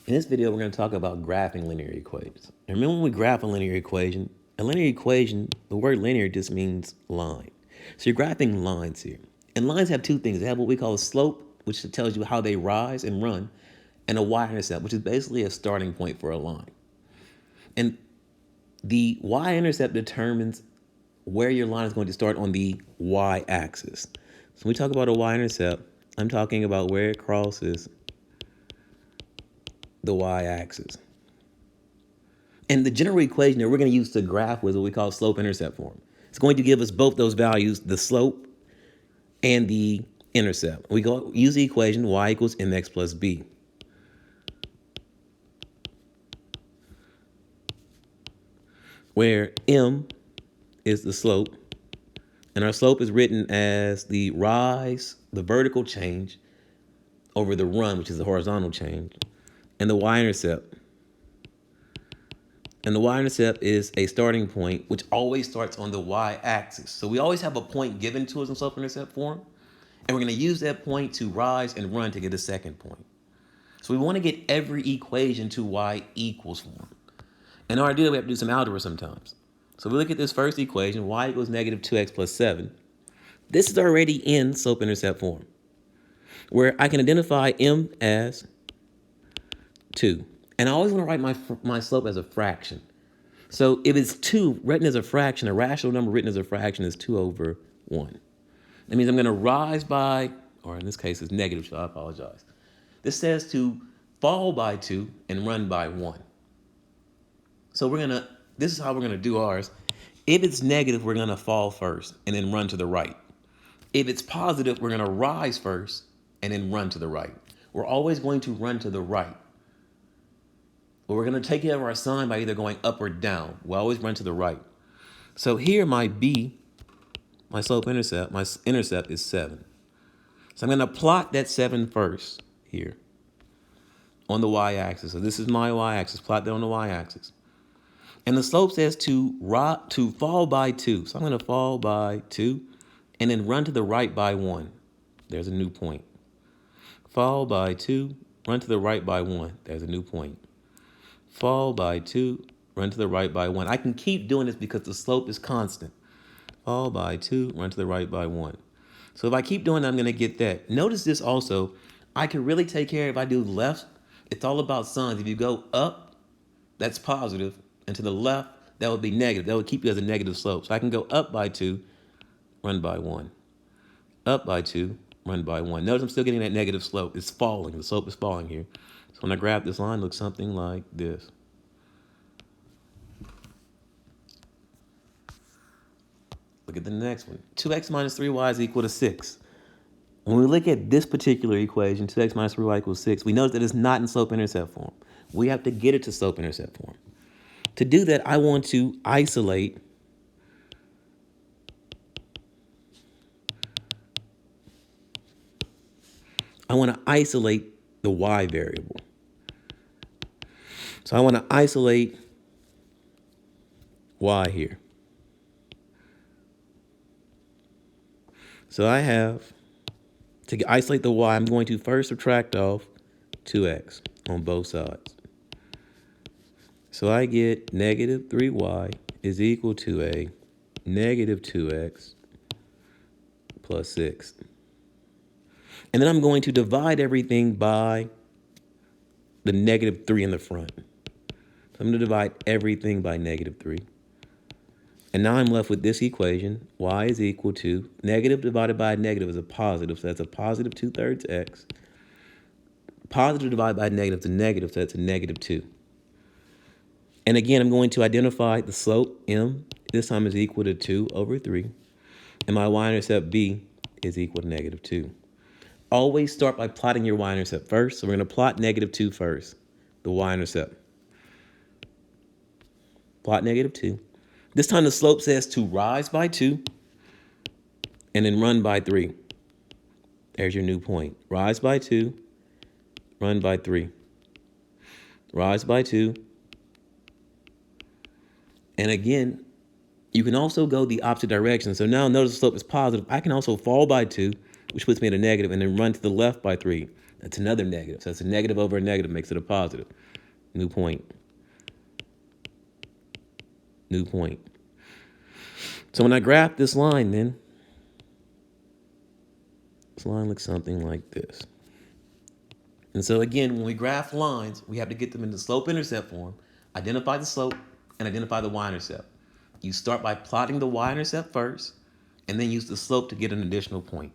In this video, we're going to talk about graphing linear equations. And remember when we graph a linear equation, the word linear just means line. So you're graphing lines here. And lines have two things. They have what we call a slope, which tells you how they rise and run, and a y-intercept, which is basically a starting point for a line. And the y-intercept determines where your line is going to start on the y-axis. So when we talk about a y-intercept, I'm talking about where it crosses the y-axis. And the general equation that we're going to use to graph is what we call slope-intercept form. It's going to give us both those values, the slope and the intercept. We go use the equation y equals mx plus b. Where m is the slope, and our slope is written as the rise, the vertical change over the run, which is the horizontal change, and the y-intercept. And the y-intercept is a starting point, which always starts on the y-axis. So we always have a point given to us in slope-intercept form, and we're going to use that point to rise and run to get a second point. So we want to get every equation to y equals form. In order to do that, we have to do some algebra sometimes. So we look at this first equation, y equals negative 2x plus 7. This is already in slope-intercept form, where I can identify m as 2. And I always want to write my slope as a fraction. So if it's 2 written as a fraction, a rational number written as a fraction is 2 over 1. That means I'm going to rise by, or in this case it's negative, so I apologize. This says to fall by 2 and run by 1. So this is how we're going to do ours. If it's negative, we're going to fall first and then run to the right. If it's positive, we're going to rise first and then run to the right. We're always going to run to the right. But we're going to take care of our sign by either going up or down. We'll always run to the right. So here my b, my slope-intercept, my intercept is 7. So I'm going to plot that 7 first here on the y-axis. So this is my y-axis. Plot that on the y-axis. And the slope says to fall by 2. So I'm going to fall by 2 and then run to the right by 1. There's a new point. Fall by 2, run to the right by 1. There's a new point. Fall by 2, run to the right by 1. I can keep doing this because the slope is constant. Fall by 2, run to the right by 1. So if I keep doing that, I'm going to get that. Notice this also. I can really take care if I do left. It's all about signs. If you go up, that's positive. And to the left, that would be negative. That would keep you as a negative slope. So I can go up by 2, run by 1. Up by 2, run by 1. Notice I'm still getting that negative slope. It's falling. The slope is falling here. So when I graph this line, it looks something like this. Look at the next one. 2x minus 3y is equal to 6. When we look at this particular equation, 2x minus 3y equals 6, we notice that it's not in slope-intercept form. We have to get it to slope-intercept form. To do that, I want to isolate the y variable. So I want to isolate y here. So I have, to isolate the y, I'm going to first subtract off 2x on both sides. So I get negative 3y is equal to a negative 2x plus 6. And then I'm going to divide everything by the negative 3 in the front. So I'm going to divide everything by negative 3. And now I'm left with this equation. Y is equal to negative divided by a negative is a positive. So that's a positive 2/3 x. Positive divided by negative is a negative. So that's a negative 2. And again, I'm going to identify the slope, m, this time is equal to 2 over 3. And my y-intercept, b, is equal to negative 2. Always start by plotting your y-intercept first. So we're going to plot negative 2 first, the y-intercept. Plot negative 2. This time the slope says to rise by 2 and then run by 3. There's your new point. Rise by 2, run by 3. Rise by 2. And again, you can also go the opposite direction. So now notice the slope is positive. I can also fall by 2, which puts me at a negative, and then run to the left by 3. That's another negative. So it's a negative over a negative makes it a positive. New point. New point. So when I graph this line, then this line looks something like this. And so again, when we graph lines, we have to get them into slope-intercept form, identify the slope, and identify the y-intercept. You start by plotting the y-intercept first, and then use the slope to get an additional point.